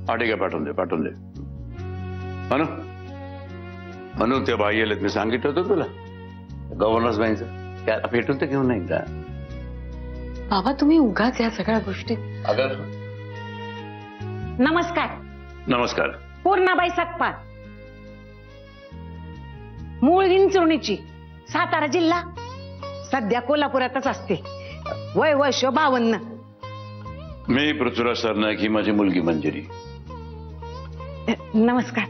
हा ठीक आहे, पाठवून दे मनु. मनु त्या बाई आलेत, मी सांगितलं होतं तुला गव्हर्नन्स बँकचं, त्या भेटून तर घेऊन नाही का? बाबा तुम्ही उगाच या सगळ्या गोष्टी. अगं नमस्कार. नमस्कार. पूर्णाबाई सकपाळ, मूळ विंचुर्णीची, सातारा जिल्हा, सध्या कोल्हापुरातच असते. वय वर्ष 52. मी पृथ्वीराज सरनाईक, ही माझी मुलगी मंजिरी. नमस्कार.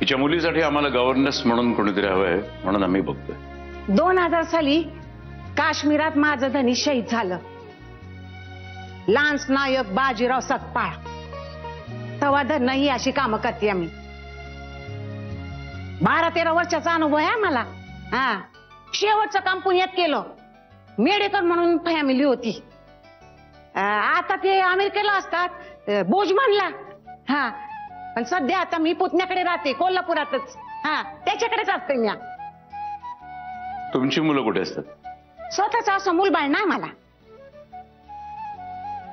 तिच्या मुलीसाठी आम्हाला गव्हर्नन्स म्हणून कोणीतरी हवंय, म्हणून आम्ही बघतोय. 2000 साली काश्मीरात माझं धनी शहीद झालं. लान्स नायक बाजीराव सकपाळ. तवा धन ही अशी कामं करते आम्ही. 12-13 वर्षाचा अनुभव आहे मला. हा, शेवटचं काम पुण्यात केलं. मेडेकर म्हणून फॅमिली होती. आता ते अमेरिकेला असतात, बोजमानला. हा, पण सध्या आता मी पुतण्याकडे राहते, कोल्हापुरातच. हा, त्याच्याकडेच असते मी. तुमची मुलं कुठे असतात? स्वतःच असं मूलबाळ नाही मला.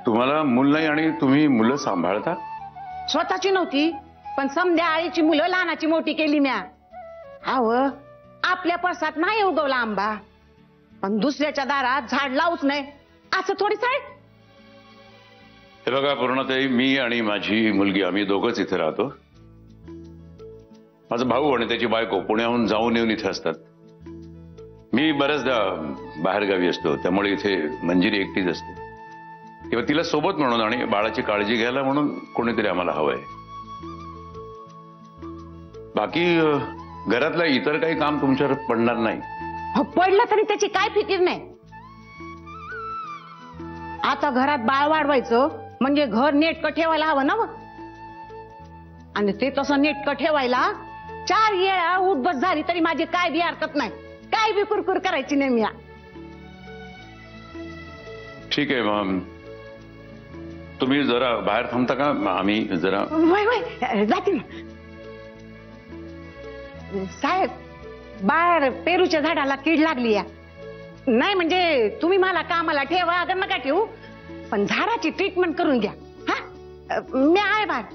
तुम्हाला मूल नाही आणि तुम्ही मुलं सांभाळता? स्वतःची नव्हती, पण समध्या आळीची मुलं लहानाची मोठी केली म्या. अव, आपल्या पळसात नाही उगवला आंबा, पण दुसऱ्याच्या दारात झाड लावूच नाही असं थोडीच आहे. हे बघा पूर्णताई, मी आणि माझी मुलगी आम्ही दोघंच इथे राहतो. माझा भाऊ आणि त्याची बायको पुण्याहून जाऊन येऊन इथे असतात. मी बऱ्याचदा बाहेरगावी असतो, त्यामुळे इथे मंजिरी एकटीच असते. किंवा तिला सोबत म्हणून आणि बाळाची काळजी घ्यायला म्हणून कोणीतरी आम्हाला हवंय. बाकी घरातलं इतर काही काम तुमच्यावर पडणार नाही. पडलं तरी त्याची काय फिकीर नाही. आता घरात बाळ वाढवायचं म्हणजे घर नेटकं ठेवायला हवं ना. आणि ते तसं नेटकं ठेवायला 4 वेळा उठबस झाली तरी माझी काय बी हरकत नाही. काय बी कुरकुर करायची नाही मी. ठीक आहे मग, तुम्ही जरा बाहेर थांबता का? आम्ही जरा. वय जाते ना साहेब. बाहेर पेरूच्या झाडाला कीड लागली या. नाही म्हणजे तुम्ही मला कामाला ठेवा, अगर नका ठेवू, पण झाडाची ट्रीटमेंट करून घ्या. हा, मी आहे बाहेर.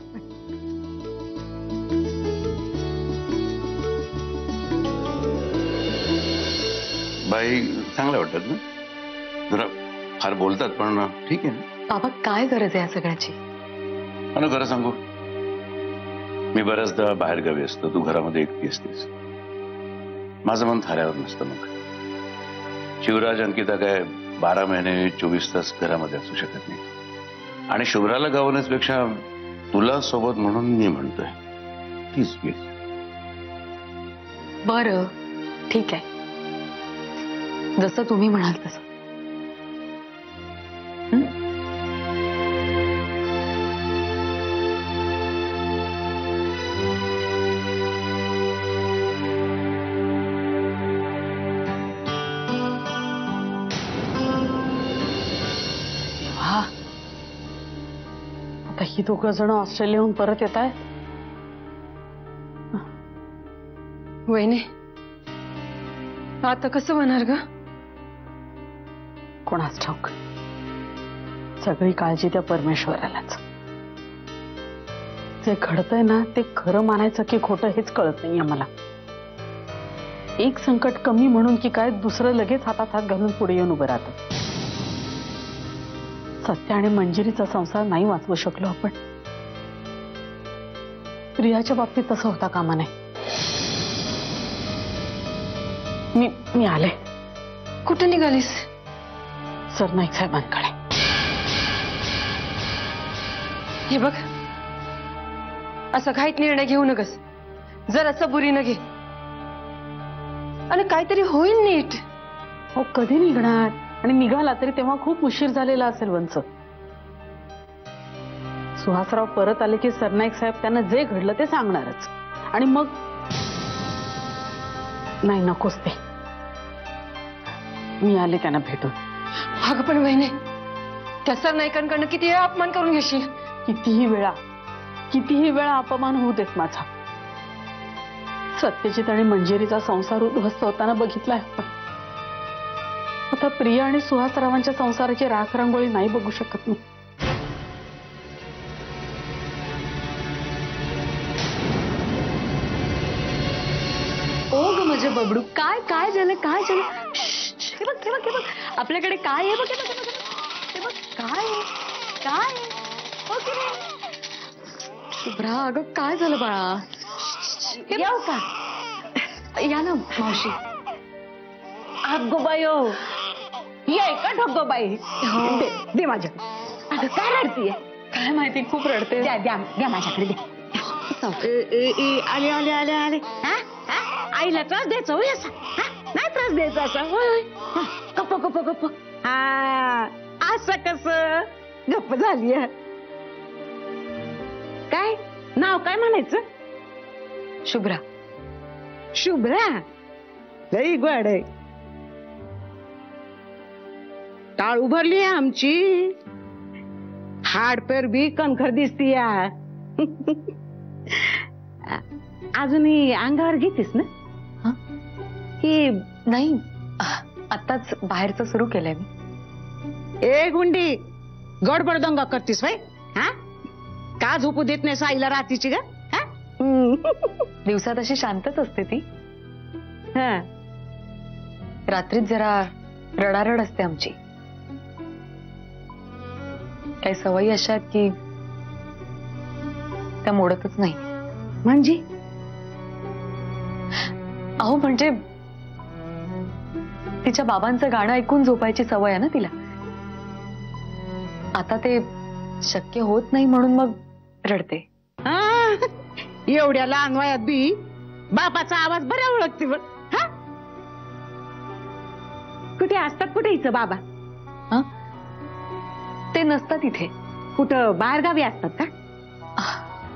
बाई चांगलं वाटतात ना, जरा फार बोलतात पण ठीक आहे ना. बाबा काय गरज आहे या सगळ्याची? आणि खरं सांगू, मी बऱ्याचदा बाहेर गावी असतो, तू घरामध्ये एकटी असतेस. माझं मन थाऱ्यावर नसतं. मग शिवराज अंकिता काय 12 महिने 24 तास घरामध्ये असू शकत नाही. आणि शुभ्राला गावण्यापेक्षा तुला सोबत म्हणून मी म्हणतोय, प्लीज प्लीज. बरं ठीक आहे, जसं तुम्ही म्हणाल तसं. ही 2 जण ऑस्ट्रेलियाहून परत येत आहेत. वहिनी, आता कसं होणार ग? कोणास ठाऊक. सगळी काळजी त्या परमेश्वरालाच. जे घडतंय ना ते खरं मानायचं की खोटं हेच कळत नाहीये मला. एक संकट कमी म्हणून की काय दुसरं लगेच हातात हात घालून पुढे येऊन उभं राहतं. सत्य आणि मंजिरीचा संसार नाही वाचवू शकलो आपण. प्रियाच्या बाबतीत तसं होता कामा नये. मी आले. कुठे निघालीस? सरनाईक साहेबांकडे. हे बघ, असं घाईत निर्णय घेऊ नकस. जरा सबुरीनं घे आणि काहीतरी होईल नीट. हो कधी निघणार? आणि निघाला तरी तेव्हा खूप उशीर झालेला असेल. वंच सुहासराव परत आले की सरनाईक साहेब त्यांना जे घडलं ते सांगणारच. आणि मग नाही, नकोच ते. मी आले त्यांना भेटून. अगं पण वहिनी, त्या सरनाईकांकडनं किती वेळा अपमान करून घेशील? कितीही वेळा अपमान होऊ देत माझा. सत्यजित आणि मंजिरीचा संसार उद्ध्वस्त होताना बघितलाय आपण. आता प्रिया आणि सुहासरावांच्या संसाराची राख रांगोळी नाही बघू शकत मी. माझे बबडू. काय काय झालं काय झालं? हे बघ हे बघ हे बघ आपल्याकडे काय आहे बघ हे बघ हे बघ काय आहे काय ओके शुभ्रा अगं काय झालं बाळा? येऊ का? या ना मावशी. अगो बायो ये का ढोगो बाई दे माझ्या. अगं काय रडतीये? काय माहिती खूप रडते. द्या द्या द्या माझ्याकडे द्या. आले आले आले आले. हा हा आईला त्रास द्यायचा होय असा? नाही त्रास द्यायचा असा होय. गप्प गप्प गप्प. हा असं कस गप्प झाली? काय नाव काय म्हणायचं? शुभ्रा. शुभ्रा लई गोड आहे. टाळ उभरली आमची. हाड पर बी कणखर दिसती. अजूनही अंगावर घेतीस ना? की नाही आताच बाहेरचं सुरू केलंय मी. ए गुंडी गडबड दंगा करतीस भाई? हा का झोपू देत नाही साईला रात्रीची ग? दिवसात अशी शांतच असते ती. हा रात्रीत जरा रडारड असते आमची. काही सवयी अशा आहेत की त्या मोडतच नाही. म्हणजे अहो म्हणजे तिच्या बाबांचं गाणं ऐकून झोपायची सवय आहे ना तिला. आता ते शक्य होत नाही म्हणून मग रडते. एवढ्या लहान वयात बी बापाचा आवाज बरा ओळखते बघ. हा कुठे असतात कुठे हिचं बाबा? हा ते नसतात इथे. कुठं बाहेरगावी असतात का?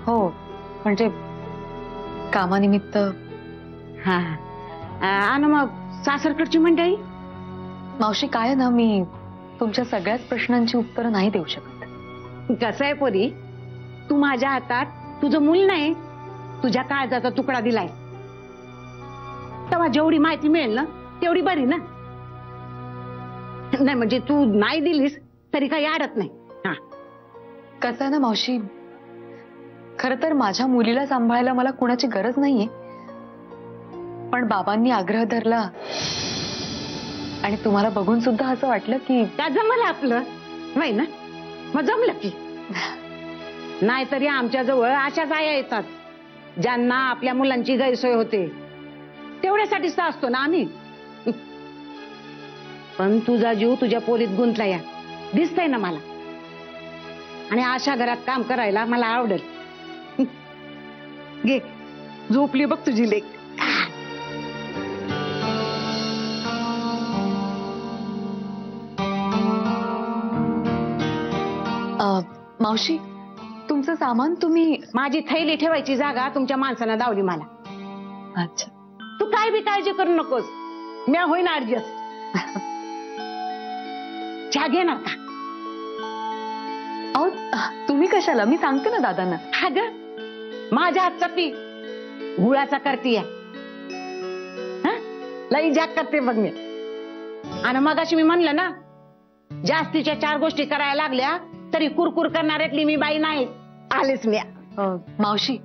हो म्हणजे कामानिमित्त. हा आणि मग सासरकडची मंडळी? मावशी काय आहे ना मी तुमच्या सगळ्याच प्रश्नांची उत्तरं नाही देऊ शकत. कसं आहे पोरी तू माझ्या हातात तुझं मूल नाही तुझ्या काळजाचा तुकडा दिलाय. तेव्हा जेवढी माहिती मिळेल ना तेवढी बरी ना. नाही म्हणजे तू नाही दिलीस तरी काही अडत नाही. हा कसं आहे ना मावशी खर तर माझ्या मुलीला सांभाळायला मला कुणाची गरज नाहीये. पण बाबांनी आग्रह धरला आणि तुम्हाला बघून सुद्धा असं वाटलं की त्या जमलं आपलं नाही ना. मग जमलं की. नाहीतरी आमच्या जवळ अशाच आया येतात ज्यांना आपल्या मुलांची गैरसोय होते. तेवढ्यासाठीच असतो ना आम्ही. पण तुझा जीव तुझ्या पोरीत गुंतला या दिसतंय ना मला. आणि अशा घरात काम करायला मला आवडेल. घे झोपली बघ तुझी लेक. मावशी तुमचं सामान तुम्ही. माझी थैली ठेवायची जागा तुमच्या माणसानं दावली मला. अच्छा तू काय बी काळजी करू नकोस मी होईन ऍडजस्ट. चहा घेणार का? अहो तुम्ही कशाला? मी सांगते ना दादांना. हा ग माझ्या हातचा पी गुळाचा करतीये. लई जाग करते बघ मी. आणि मगाशी मी म्हणलं ना जास्तीच्या 4 गोष्टी करायला लागल्या तरी कुरकुर करणाऱ्यातली मी बाई नाही. आलेच मी. मावशी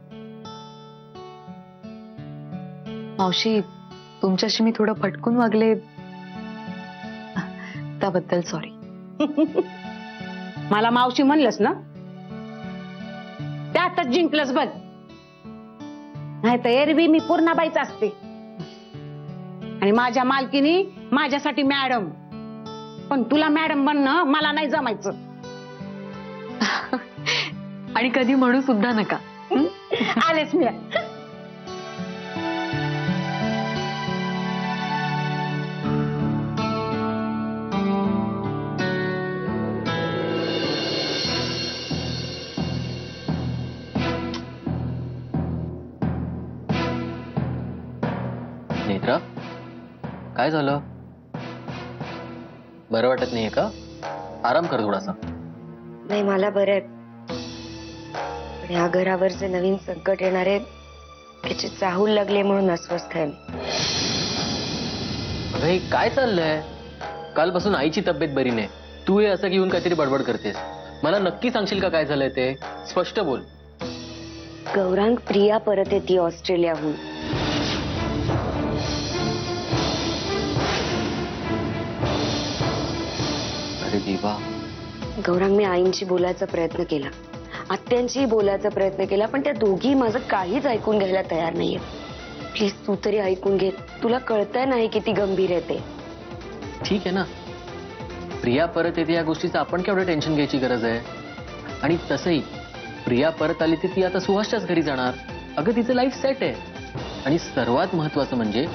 मावशी तुमच्याशी मी थोडं फटकून वागले त्याबद्दल सॉरी. मला मावशी म्हणलंस ना त्यातच जिंकलंस बघ. नाही तर एरवी मी पूर्ण बाईच असते. आणि माझ्या मालकीनी माझ्यासाठी मॅडम. पण तुला मॅडम बनणं मला नाही जमायचं. आणि कधी म्हणू सुद्धा नका. आलेच मी. नेत्रा काय झालं? बरं वाटत नाहीये का? आराम कर थोडासा. नाही मला बरं आहे. पण या घरावर जे नवीन संकट येणार आहे त्याची चाहूल लागले म्हणून अस्वस्थ आहे मी. अगं हे काय चाललंय? कालपासून आईची तब्येत बरी नाही. तू हे असं घेऊन काहीतरी बडबड करतेस. मला नक्की सांगशील का काय झालंय ते? स्पष्ट बोल. गौरांग प्रिया परत येते ऑस्ट्रेलियाहून. देवा. गौरांग, मी आईंशी बोलायचा प्रयत्न केला, आत्यांशी बोलायचा प्रयत्न केला, पण त्या दोघी माझं काहीच ऐकून घ्यायला तयार नाहीये. प्लीज तू तरी ऐकून घे. तुला कळतंय नाही किती गंभीर आहे ते. ठीक आहे ना, प्रिया परत येते या गोष्टीचं आपण केवढं टेन्शन घ्यायची गरज आहे. आणि तसंही प्रिया परत आली तर ती आता सुहासच्याच घरी जाणार. अगं तिचं लाईफ सेट आहे. आणि सर्वात महत्वाचं म्हणजे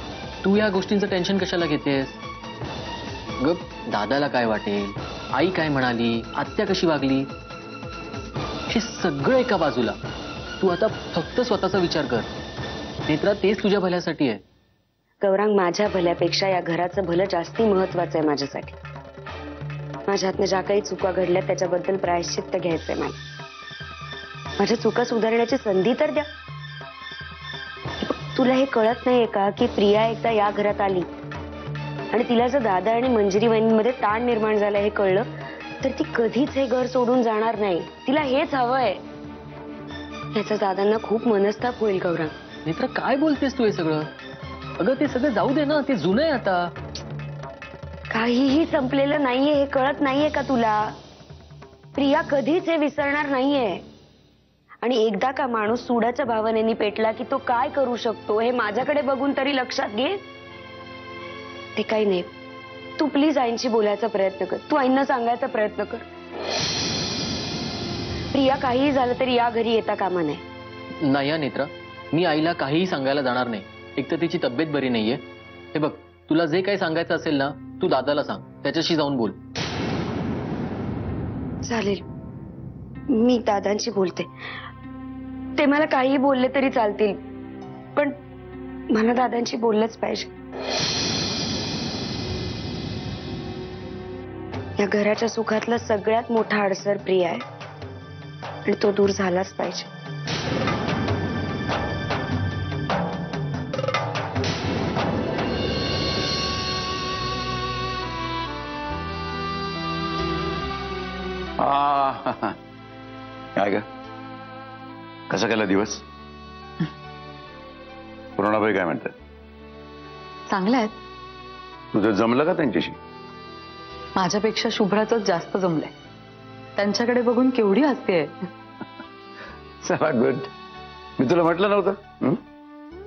तू या गोष्टींचं टेन्शन कशाला घेतेस. ग दादाला काय वाटेल, आई काय म्हणाली, आत्या कशी वागली, हे सगळं एका बाजूला. तू आता फक्त स्वतःचा विचार कर. नेत्रा, तेच तुझ्या भल्यासाठी आहे. गौरांग, माझ्या भल्यापेक्षा या घराचं भलं जास्ती महत्वाचं आहे माझ्यासाठी. माझ्या हातनं ज्या काही चुका घडल्या त्याच्याबद्दल प्रायश्चित्त घ्यायचंय मला. माझ्या चुका सुधारण्याची संधी तर द्या. तुला हे कळत नाहीये का की प्रिया एकदा या घरात आली आणि तिला जर दादा आणि मंजिरी वहिनींमध्ये ताण निर्माण झाला हे कळलं तर ती कधीच हे घर सोडून जाणार नाही. तिला हेच हवंय. याचा दादांना खूप मनस्ताप होईल. गौरांग, नेत्रा, काय बोलतेस तू हे सगळं. अगं ते सगळं जाऊ दे ना, ते जुनं आहे आता. काहीही संपलेलं नाहीये हे कळत नाहीये का तुला. प्रिया कधीच हे विसरणार नाहीये. आणि एकदा का माणूस सुडाच्या भावनेनी पेटला की तो काय करू शकतो हे माझ्याकडे बघून तरी लक्षात घे. ते काही नाही. तू प्लीज आईंशी बोलायचा प्रयत्न कर. तू आईंना सांगायचा प्रयत्न कर. प्रिया काहीही झालं तरी या घरी येता कामा नये. नाही या नेत्रा, मी आईला काहीही सांगायला जाणार नाही. एक तर तिची तब्येत बरी नाहीये. हे बघ, तुला जे काही सांगायचं असेल ना तू दादाला सांग, त्याच्याशी जाऊन बोल. चालेल, मी दादांशी बोलते. ते मला काही बोलले तरी चालतील, पण मला दादांशी बोललंच पाहिजे. या घराच्या सुखातला सगळ्यात मोठा अडसर प्रिया आहे आणि तो दूर झालाच पाहिजे. काय ग, कसा केला दिवस. पूर्णाबाई काय म्हणतात. चांगल्या आहेत. तुझं जमलं का त्यांच्याशी. माझ्यापेक्षा शुभ्राचंच जास्त जमलंय. त्यांच्याकडे बघून केवढी हसतेय. चला गुड. मी तुला म्हटलं नव्हतं.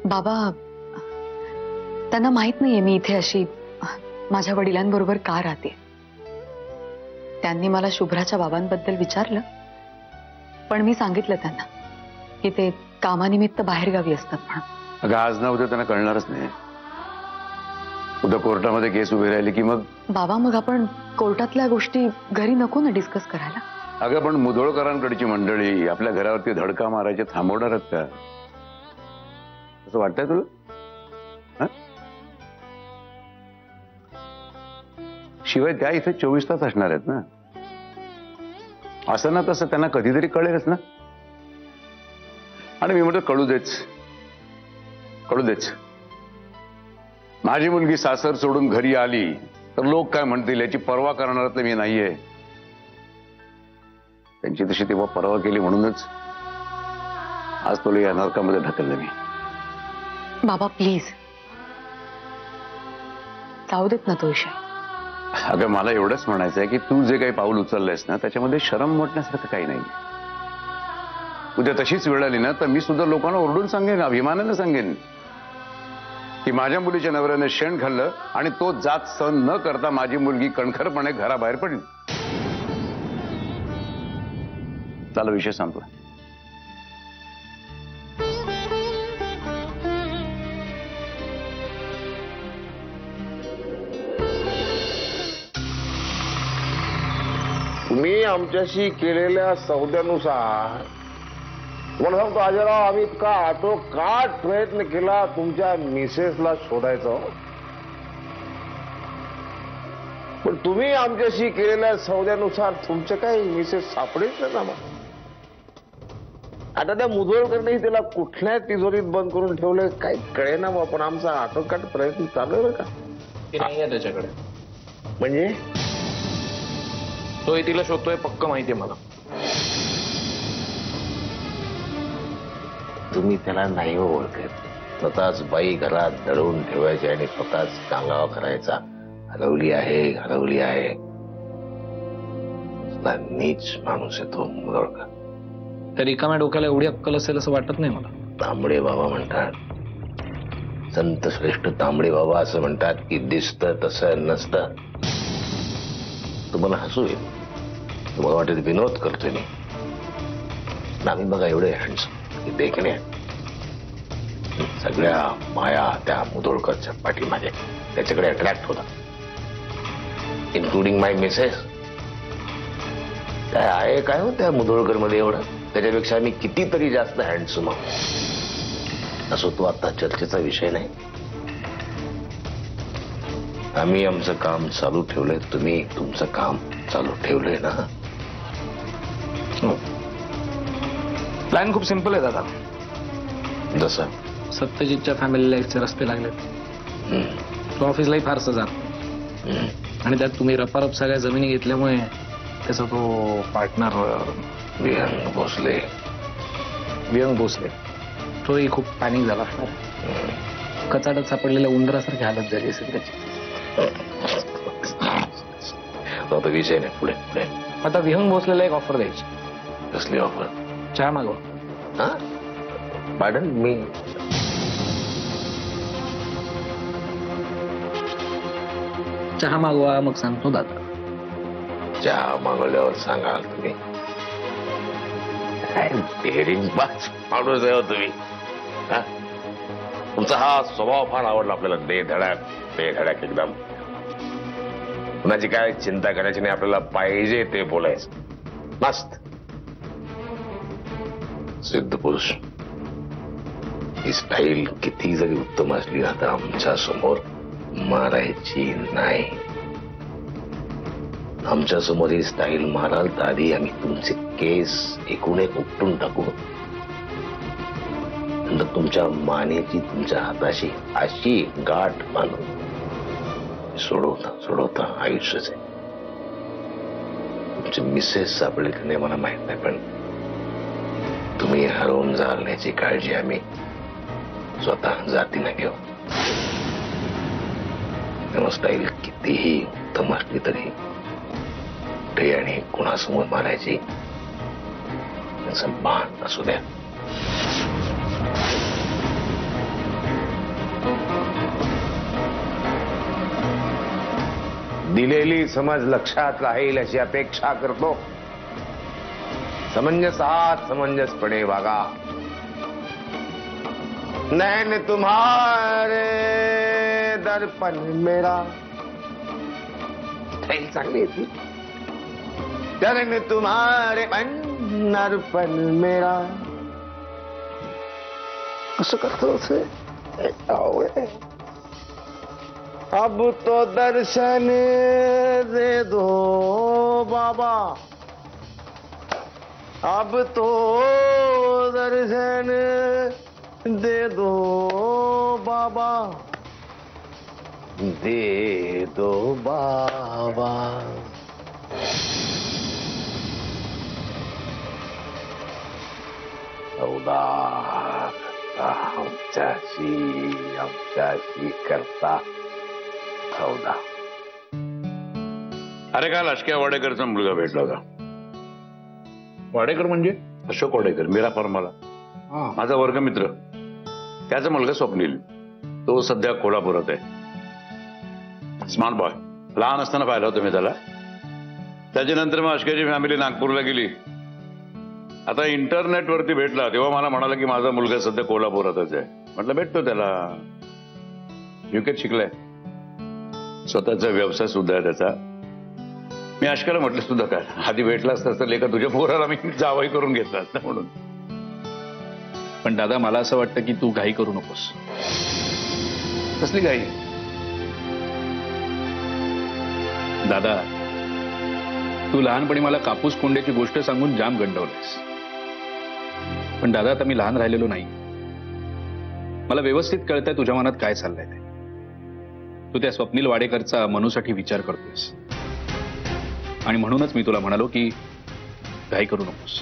बाबा, त्यांना माहित नाहीये मी इथे अशी माझ्या वडिलांबरोबर का राहते. त्यांनी मला शुभ्राच्या बाबांबद्दल विचारलं, पण मी सांगितलं त्यांना की ते कामानिमित्त बाहेरगावी असतात म्हणून. अगं आज ना उद्या त्यांना कळणारच नाही. उद्या कोर्टामध्ये केस उभी राहिली की मग. बाबा, मग आपण कोर्टातल्या गोष्टी घरी नको ना डिस्कस करायला. अगं पण मुधोळकरांकडची मंडळी आपल्या घरावरती धडका मारायचे थांबवणार आहेत का, असं वाटतंय तुला. शिवाय त्या इथे 24 तास असणार आहेत ना. असं ना तसं त्यांना कधीतरी कळेलच ना. आणि मी म्हटलं कळू देच. माझी मुलगी सासर सोडून घरी आली तर लोक काय म्हणतील याची पर्वा करणार तर मी नाहीये. त्यांची तशी तेव्हा पर्वा केली म्हणूनच आज तुला या नरकामध्ये ढकललं मी. बाबा प्लीज जाऊ देत ना तो विषय. अगं मला एवढंच म्हणायचं आहे की तू जे काही पाऊल उचललंयस ना त्याच्यामध्ये शरम वाटण्यासारखं काही नाही. उद्या तशीच वेळ आली ना तर मी सुद्धा लोकांना ओरडून सांगेन, अभिमानाने सांगेन की माझ्या मुलीच्या नवऱ्याने शेण खाल्लं आणि तो जात सहन न करता माझी मुलगी कणखरपणे घराबाहेर पडली. चला विषय सांगतो. तुम्ही आमच्याशी केलेल्या सौद्यानुसार मला सांगतो अजयराव, आम्ही इतका आटोकाट प्रयत्न केला तुमच्या मिसेसला शोधायचा, पण तुम्ही आमच्याशी केलेल्या सौद्यानुसार तुमचे काही मिसेस सापडेच नाही ना. आता त्या मुधोळकरने त्याला कुठल्या तिजोरीत बंद करून ठेवले काही कळेना. पण आमचा आटोकाट प्रयत्न चालू आहे का. ती नाही आहे त्याच्याकडे. म्हणजे तो तिला शोधतोय पक्क माहितीये मला. तुम्ही त्याला नाही ओळखत. स्वतःच बाई घरात दडवून ठेवायची आणि स्वतःच कांगावा करायचा. घडवली आहे. कसला नीच माणूस आहे तो मुदोळकर. त्या रिकाम्या डोक्याला एवढी अक्कल असेल असं वाटत नाही मला. तांबडे बाबा म्हणतात, संत श्रेष्ठ तांबडे बाबा असं म्हणतात की दिसतं तसं नसतं. तुम्हाला हसू येईल, तुम्हाला वाटेल विनोद करतोय मी. आम्ही बघा एवढे हँडसम देखणे, सगळ्या माया त्या मुदोळकरच्या पाठीमागे त्याच्याकडे अट्रॅक्ट होता, इन्क्लुडिंग माय मिसेस. काय आहे काय हो त्या मुदोळकर मध्ये एवढं? त्याच्यापेक्षा आम्ही कितीतरी जास्त हँडसम आहोत. असो तो आता चर्चेचा विषय नाही. आम्ही आमचं काम चालू ठेवलंय, तुम्ही तुमचं काम चालू ठेवलंय ना. प्लॅन खूप सिम्पल आहे दादा. जसं सत्यजितच्या फॅमिलीला एकचे रस्ते लागलेत. तो ऑफिसलाही फारसं जात, आणि त्यात तुम्ही रपारप सगळ्या जमिनी घेतल्यामुळे त्याचा तो पार्टनर विहंग भोसले तोही खूप पॅनिक झाला असणार. कचाड्यात सापडलेल्या उंदरासारखी हालत झाली असेल त्याची. तो विषय नाही. पुढे पुढे आता विहंग भोसलेला एक ऑफर द्यायची. कसली ऑफर? चहा मागवा. हा पॅडन मी चहा मागवा, मग सांगतो दादा. चहा मागवल्यावर सांगाल तुम्ही. काय डेअरिंग बाज माणूस आहे हो तुम्ही. तुमचा हा स्वभाव फार आवडला आपल्याला. बेधडक एकदम. कुणाची काय चिंता करायची नाही, आपल्याला पाहिजे ते बोलायचं. मस्त सिद्ध पुरुष. ही स्टाईल किती जरी उत्तम असली ना तर आमच्या समोर मारायची नाही. आमच्या समोर ही स्टाईल माराल तर आधी आम्ही तुमचे केस एकूण एक उपटून टाकू, नंतर तुमच्या मानेची तुमच्या हाताशी अशी गाठ बांधून सोडवता आयुष्यच आहे. तुमचे मिसेस सापडले की नाही मला माहित नाही, पण तुम्ही हरवून जाल याची काळजी आम्ही स्वतः जातीनं घेऊ. तेव्हा स्टाईल कितीही उत्तम असली तरी कुठे आणि कुणासमोर मारायची त्याचं भान असू द्या. दिलेली समज लक्षात राहील अशी अपेक्षा करतो. समंजसात समंजसपणे वागा. नैन तुम्हारे दर्पण मेरा चांगली येते. नैन तुम्हारे दर्पण मेरा कसं करतो असे. अब तो दर्शन दे दो बाबा, अब तो दर्शन दे दो बाबा, दे दो बाबा. अवदार आमच्याशी करता हौदा. अरे काल अशक्या वाडेकरचा मुलगा भेटला होता. वाडेकर म्हणजे? अशोक वाडेकर, मीरा फॉर्माला, माझा वर्गमित्र. त्याचा मुलगा स्वप्नील, तो सध्या कोल्हापुरात आहे. Smart boy. लहान असताना पाहिलं होतं मी त्याला. त्याच्यानंतर मग अशक्याची फॅमिली नागपूरला गेली. आता इंटरनेटवरती भेटला तेव्हा मला म्हणाला की माझा मुलगा सध्या कोल्हापुरातच आहे. म्हटलं भेटतो त्याला. युकेत शिकलाय, स्वतःचा व्यवसाय सुद्धा आहे त्याचा. मी अशक्याला म्हटलं सुद्धा काय आधी भेटला असतास तर लेखा तुझ्या पोराला मी जावई करून घेतला असता म्हणून. पण दादा मला असं वाटतं की तू घाई करू नकोस. कसली घाई? दादा तू लहानपणी मला कापूस कोंड्याची गोष्ट सांगून जाम गंडवलीस. पण दादा आता मी लहान राहिलेलो नाही. मला व्यवस्थित कळतंय तुझ्या मनात काय चाललंय ते. तू त्या स्वप्नील वाडेकरचा मनूसाठी विचार करतोयस आणि म्हणूनच मी तुला म्हणालो की घाई करू नकोस.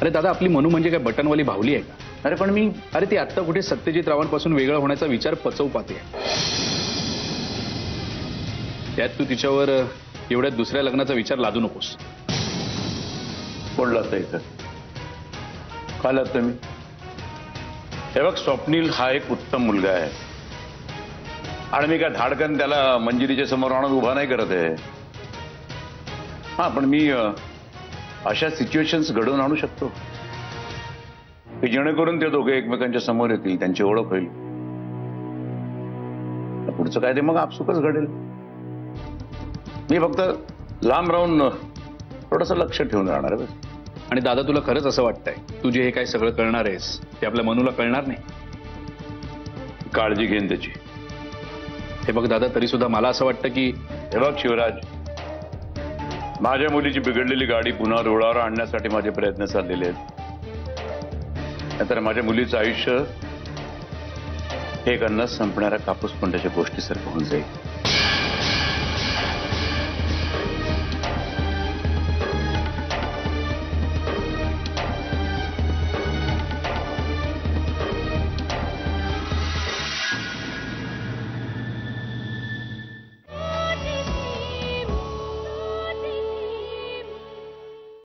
अरे दादा आपली मनू म्हणजे काय बटनवाली भावली आहे का? अरे पण मी ती आत्ता कुठे सत्यजित रावांपासून वेगळं होण्याचा विचार पचवू पाहते. त्यात तू तिच्यावर एवढ्यात दुसऱ्या लग्नाचा विचार लादू नकोस. कोण लागतं इथं? का लागतं मी? हे बघ, स्वप्नील हा एक उत्तम मुलगा आहे आणि मी काय धाडकन त्याला मंजिरीच्या समोर आणून उभा नाही करत आहे. हा, पण मी अशा सिच्युएशन्स घडवून आणू शकतो की जेणेकरून ते दोघे एकमेकांच्या समोर येतील, त्यांची ओळख होईल. पुढचं काय ते मग आपसुकच घडेल. मी फक्त लांब राहून थोडंसं लक्ष ठेवून राहणार आहे. आणि दादा, तुला खरंच असं वाटतंय तू जे हे काय सगळं करणार आहेस ते आपल्या मनूला कळणार नाही? काळजी घेईन त्याची. हे बघ दादा, तरी सुद्धा मला असं वाटतं की हे बघ शिवराज, माझ्या मुलीची बिघडलेली गाडी पुन्हा रुळावर आणण्यासाठी माझे प्रयत्न चाललेले आहेत. नाहीतर माझ्या मुलीचं आयुष्य एक अन्न संपणाऱ्या कापूस कोंड्याच्या गोष्टीसारखं होऊन जाईल.